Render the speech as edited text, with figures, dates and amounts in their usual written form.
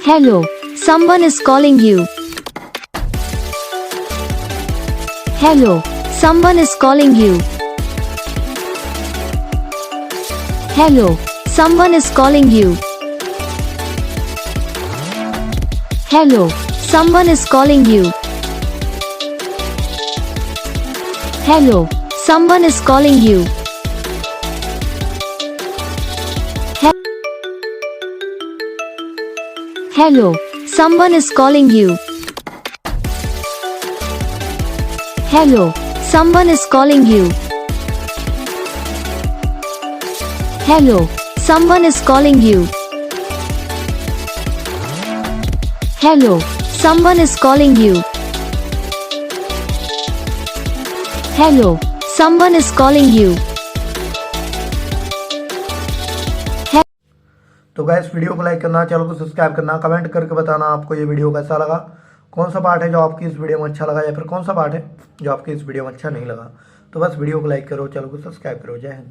Hello, someone is calling you. Hello, someone is calling you. Hello, someone is calling you. Hello, someone is calling you. Hello, someone is calling you. Hello, someone is calling you. Hello, someone is calling you. Hello, someone is calling you. Hello, someone is calling you. Hello, someone is calling you. तो guys video को like करना, channel को subscribe करना, comment करके बताना आपको ये video कैसा लगा, कौन सा पार्ट है जो आपकी इस वीडियो में अच्छा लगा या फिर कौन सा पार्ट है जो आपकी इस वीडियो में अच्छा नहीं लगा। तो बस वीडियो को लाइक करो, चैनल को सब्सक्राइब करो। जय हिंद।